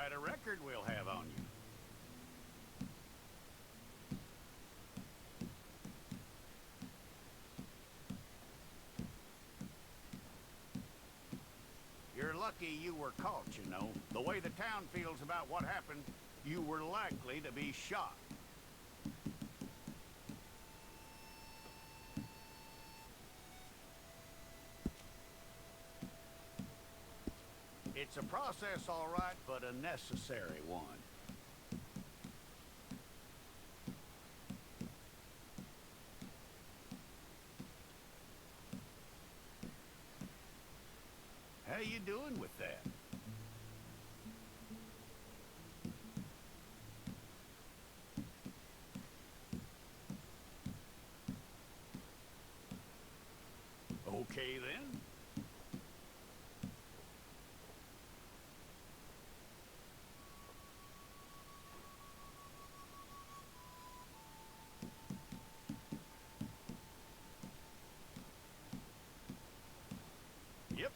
quite a record we'll have on you. You're lucky you were caught, you know. The way the town feels about what happened, you were likely to be shot. It's a process, all right, but a necessary one. How you doing with that? Okay, then. Yep.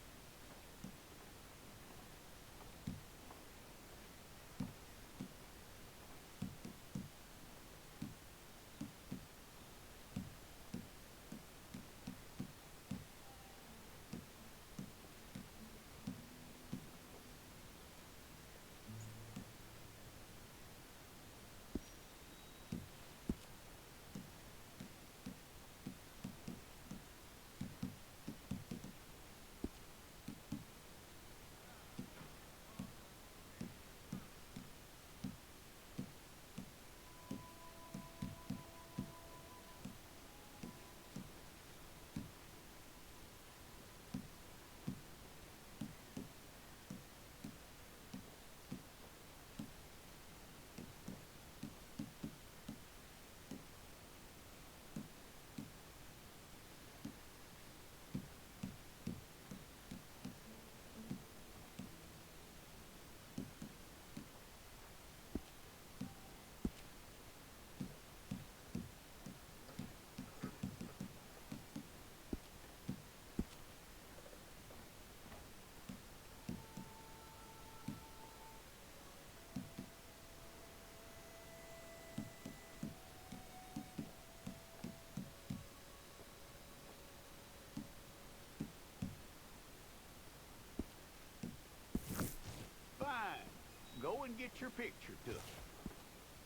Go and get your picture took.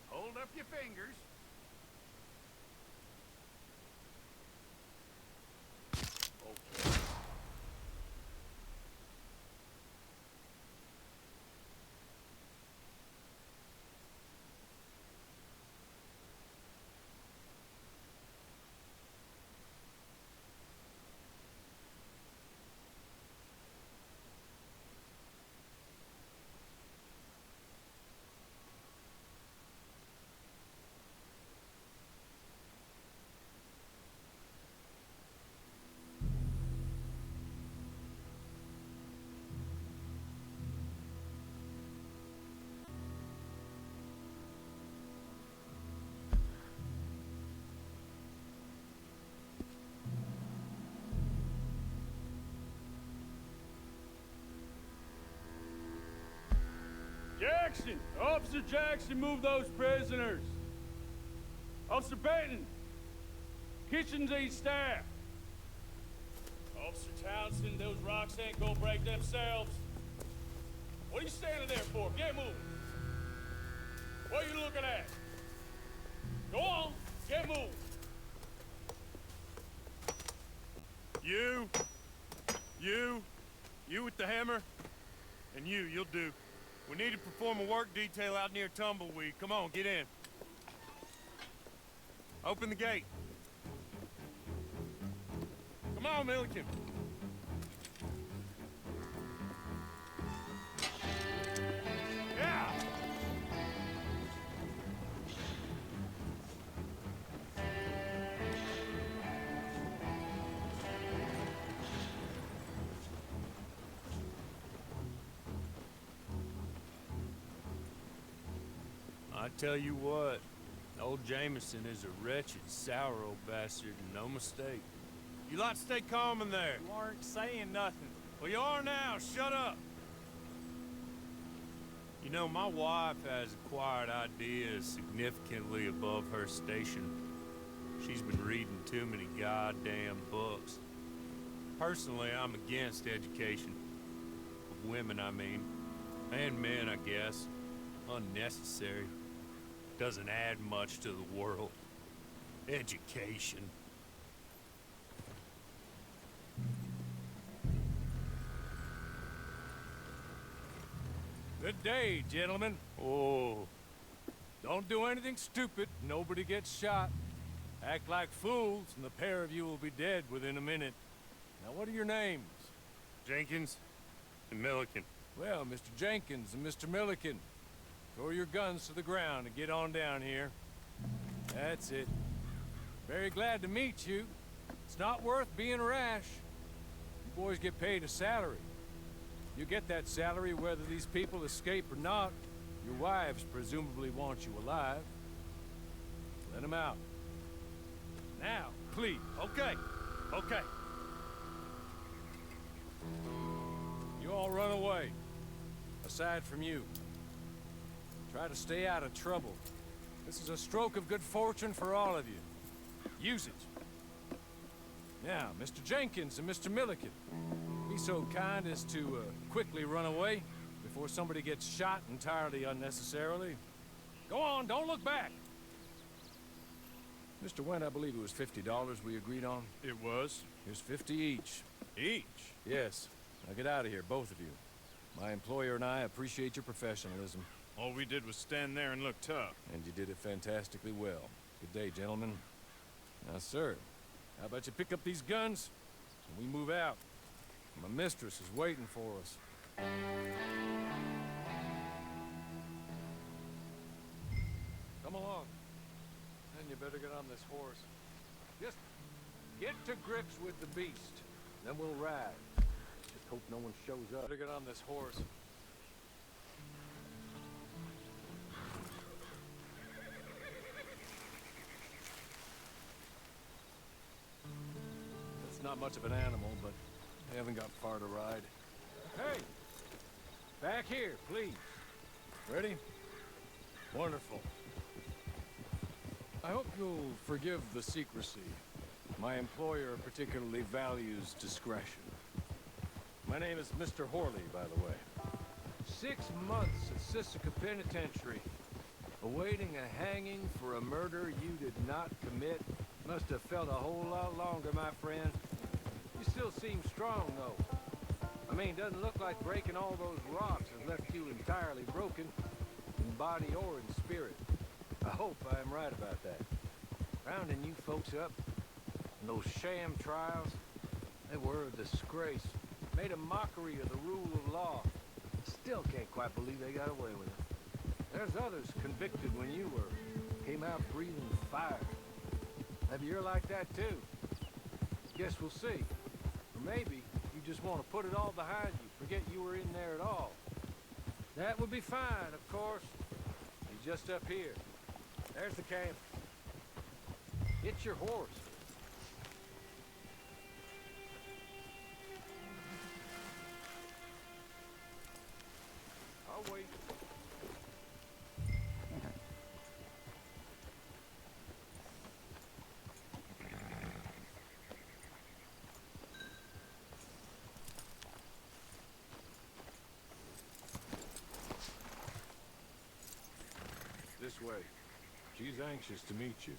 Hold up your fingers. Okay. Jackson! Officer Jackson, move those prisoners! Officer Benton! Kitchens ain't staffed! Officer Townsend, those rocks ain't gonna break themselves. What are you standing there for? Get moving! What are you looking at? Go on, get moving! You with the hammer, and you'll do. We need to perform a work detail out near Tumbleweed. Come on, get in. Open the gate. Come on, Milliken. Yeah! I tell you what, old Jameson is a wretched, sour old bastard, and no mistake. You like to stay calm in there. You aren't saying nothing. Well, you are now. Shut up. You know, my wife has acquired ideas significantly above her station. She's been reading too many goddamn books. Personally, I'm against education. Of women, I mean. And men, I guess. Unnecessary. Doesn't add much to the world. Education. Good day, gentlemen. Oh, Don't do anything stupid. Nobody gets shot. Act like fools, and the pair of you will be dead within a minute. Now, what are your names? Jenkins and Milliken. Well, Mr. Jenkins and Mr. Milliken, throw your guns to the ground and get on down here. That's it. Very glad to meet you. It's not worth being rash. You boys get paid a salary. You get that salary whether these people escape or not. Your wives presumably want you alive. Let them out. Now, please. Okay, okay. You all run away. Aside from you. Try to stay out of trouble. This is a stroke of good fortune for all of you. Use it. Now, Mr. Jenkins and Mr. Milliken, be so kind as to quickly run away before somebody gets shot entirely unnecessarily. Go on, don't look back. Mr. Wendt, I believe it was $50 we agreed on. It was? Here's 50 each. Each? Yes. Now get out of here, both of you. My employer and I appreciate your professionalism. All we did was stand there and look tough. And you did it fantastically well. Good day, gentlemen. Now, sir, how about you pick up these guns and we move out? My mistress is waiting for us. Come along. Then you better get on this horse. Just get to grips with the beast. Then we'll ride. Just hope no one shows up. Better get on this horse. It's not much of an animal, but they haven't got far to ride. Hey! Back here, please. Ready? Wonderful. I hope you'll forgive the secrecy. My employer particularly values discretion. My name is Mr. Horley, by the way. 6 months at Sisika Penitentiary, awaiting a hanging for a murder you did not commit. Must have felt a whole lot longer, my friend. You still seem strong, though. I mean, doesn't look like breaking all those rocks has left you entirely broken, in body or in spirit. I hope I am right about that. Rounding you folks up, and those sham trials, they were a disgrace. Made a mockery of the rule of law. Still can't quite believe they got away with it. There's others convicted when you were. Came out breathing fire. Maybe you're like that too. Guess we'll see. Or maybe you just want to put it all behind you, forget you were in there at all. That would be fine, of course. You're just up here. There's the camp. Get your horse. I'll wait. This way. She's anxious to meet you.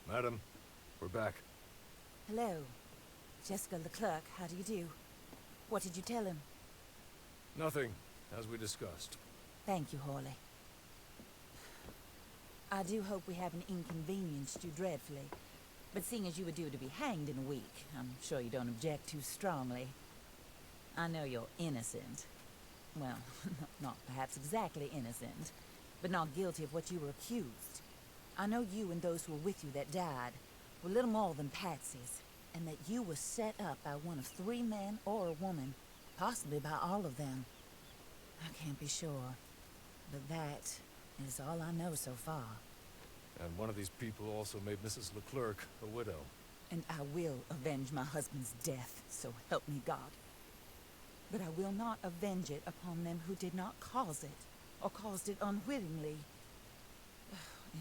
Madam, we're back. Hello. Jessica Leclerc, how do you do? What did you tell him? Nothing, as we discussed. Thank you, Horley. I do hope we haven't inconvenienced you dreadfully. But seeing as you were due to be hanged in a week, I'm sure you don't object too strongly. I know you're innocent. Well, not perhaps exactly innocent, but not guilty of what you were accused. I know you and those who were with you that died were little more than patsies, and that you were set up by one of 3 men or a woman, possibly by all of them. I can't be sure, but that is all I know so far. And one of these people also made Mrs. Leclerc a widow. And I will avenge my husband's death, so help me God. But I will not avenge it upon them who did not cause it, or caused it unwittingly.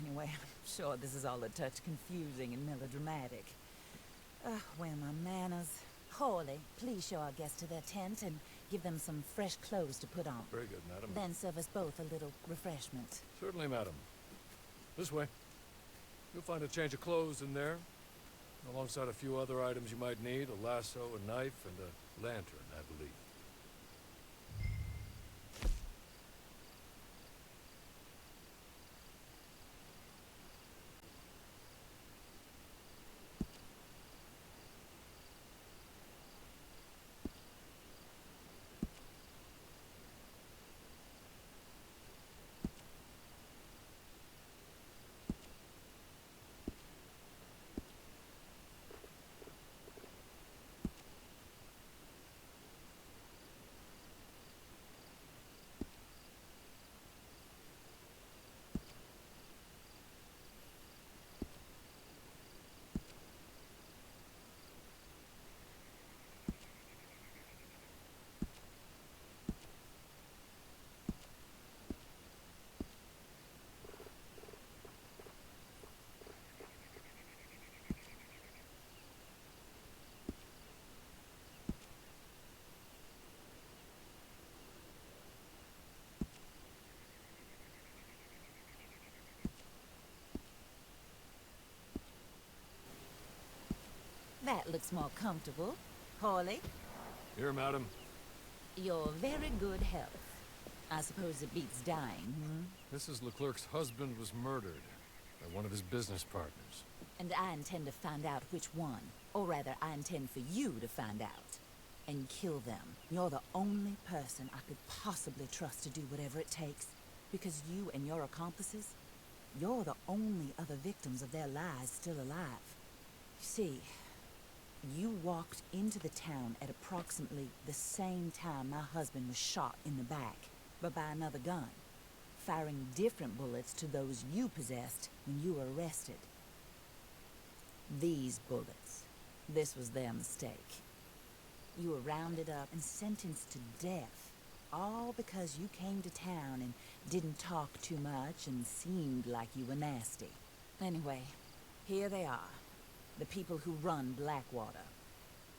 Anyway, I'm sure this is all a touch confusing and melodramatic. Where are my manners? Hawley, please show our guests to their tent and give them some fresh clothes to put on. Very good, madam. Then serve us both a little refreshment. Certainly, madam. This way. You'll find a change of clothes in there, alongside a few other items you might need, a lasso, a knife, and a lantern, I believe. That looks more comfortable. Hawley, Here, madam. your very good health. I suppose it beats dying, Mrs. Leclerc's husband was murdered by one of his business partners. And I intend to find out which one. Or rather, I intend for you to find out. And kill them. You're the only person I could possibly trust to do whatever it takes. Because you and your accomplices, you're the only other victims of their lies still alive. You see, you walked into the town at approximately the same time my husband was shot in the back, but by another gun, firing different bullets to those you possessed when you were arrested. These bullets, this was their mistake. You were rounded up and sentenced to death, all because you came to town and didn't talk too much and seemed like you were nasty. Anyway, here they are. The people who run Blackwater.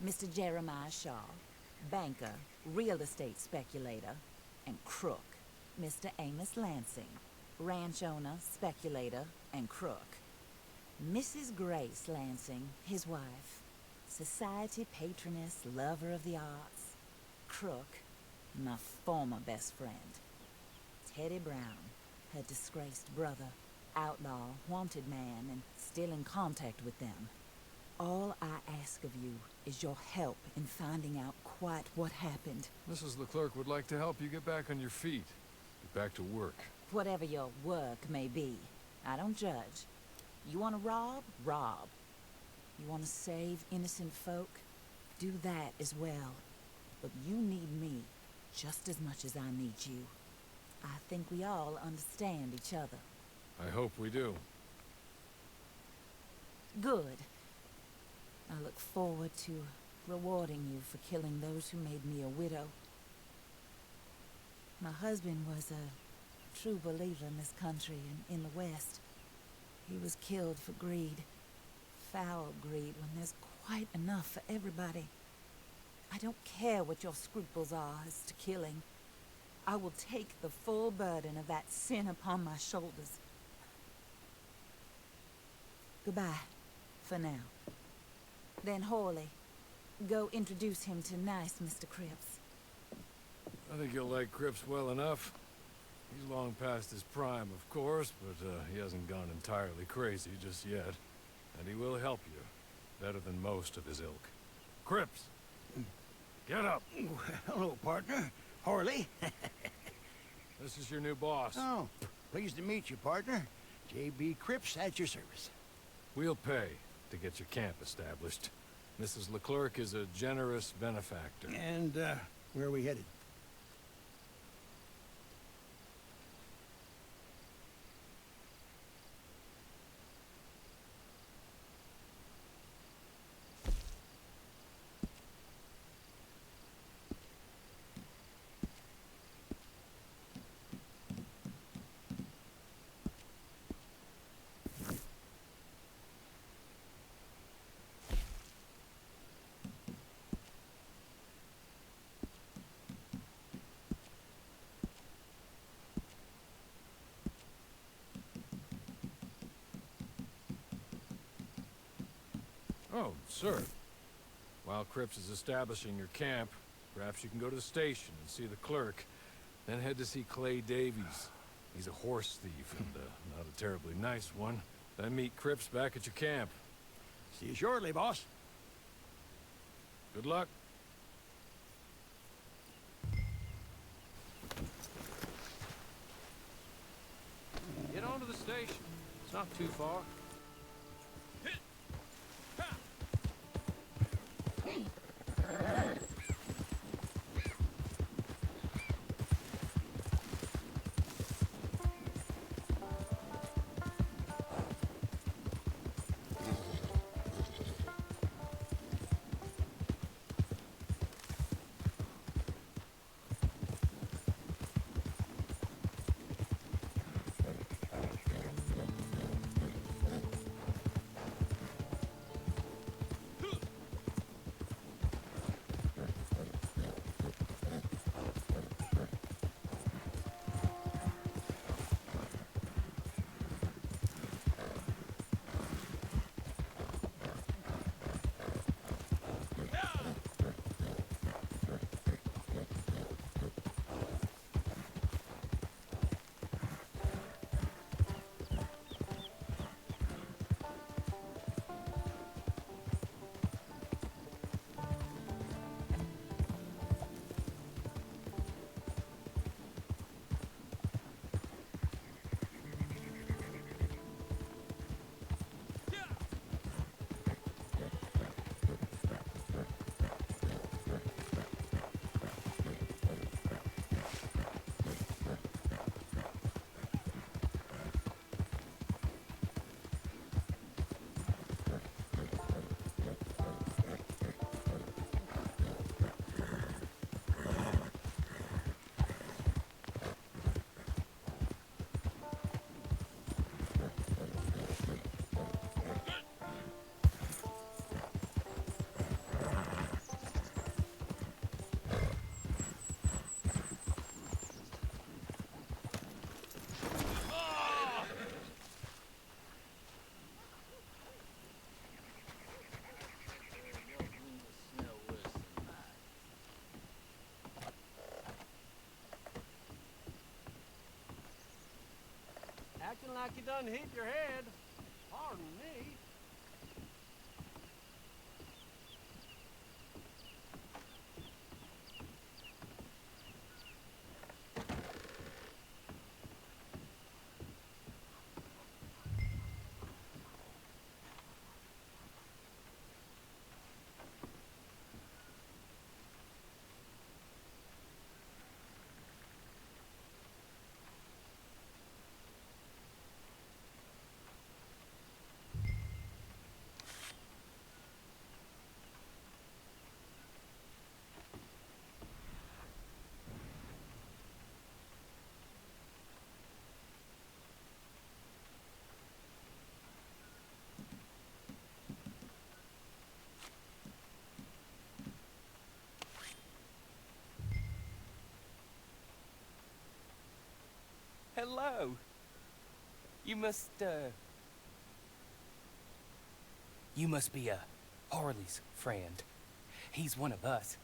Mr. Jeremiah Shaw, banker, real estate speculator, and crook. Mr. Amos Lansing, ranch owner, speculator, and crook. Mrs. Grace Lansing, his wife, society patroness, lover of the arts, crook, my former best friend. Teddy Brown, her disgraced brother, outlaw, wanted man, and still in contact with them. All I ask of you is your help in finding out quite what happened. Mrs. Leclerc would like to help you get back on your feet. Get back to work. Whatever your work may be, I don't judge. You want to rob? Rob. You want to save innocent folk? Do that as well. But you need me just as much as I need you. I think we all understand each other. I hope we do. Good. I look forward to rewarding you for killing those who made me a widow. My husband was a true believer in this country and in the West. He was killed for greed. Foul greed when there's quite enough for everybody. I don't care what your scruples are as to killing. I will take the full burden of that sin upon my shoulders. Goodbye, for now. Then Hawley, go introduce him to nice Mr. Cripps. I think you'll like Cripps well enough. He's long past his prime, of course, but he hasn't gone entirely crazy just yet. And he will help you, better than most of his ilk. Cripps! Get up! Hello, partner. Hawley. This is your new boss. Oh, pleased to meet you, partner. J.B. Cripps at your service. We'll pay to get your camp established. Mrs. Leclerc is a generous benefactor. And, where are we headed? Oh, sir. While Cripps is establishing your camp, perhaps you can go to the station and see the clerk. Then head to see Clay Davies. He's a horse thief, and not a terribly nice one. Then meet Cripps back at your camp. See you shortly, boss. Good luck. Get on to the station. It's not too far. Acting like you done hit your head. Pardon me. Hello. You must be Harley's friend. He's one of us.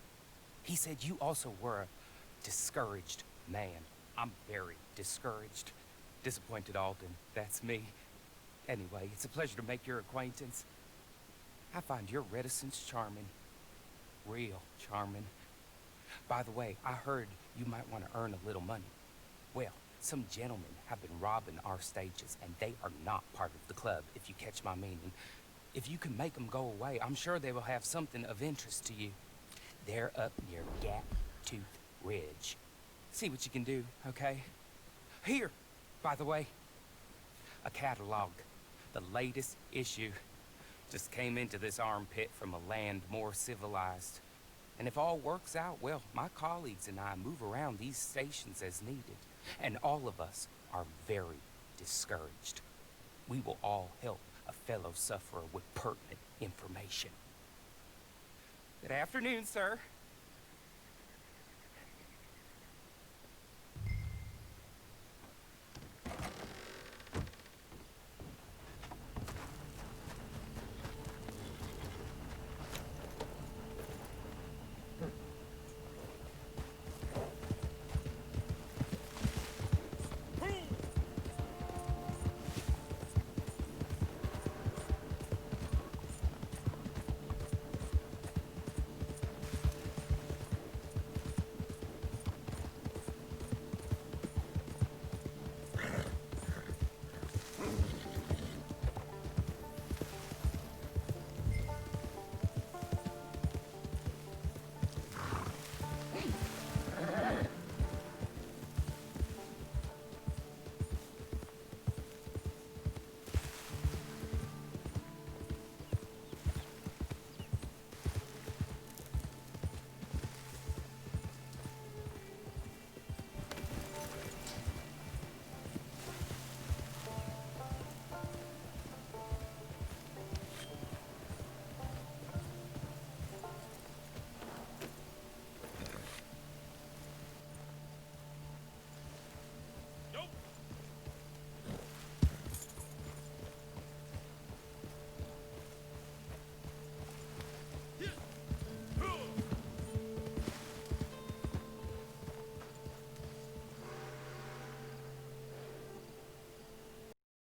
He said you also were a discouraged man. I'm very discouraged. Disappointed Alden, that's me. Anyway, it's a pleasure to make your acquaintance. I find your reticence charming. Real charming. By the way, I heard you might want to earn a little money. Well, some gentlemen have been robbing our stages, and they are not part of the club, if you catch my meaning. If you can make them go away, I'm sure they will have something of interest to you. They're up near Gap Tooth Ridge. See what you can do, okay? Here, by the way, a catalog. The latest issue. Just came into this armpit from a land more civilized. And if all works out, well, my colleagues and I move around these stations as needed. And all of us are very discouraged. We will all help a fellow sufferer with pertinent information. Good afternoon, sir.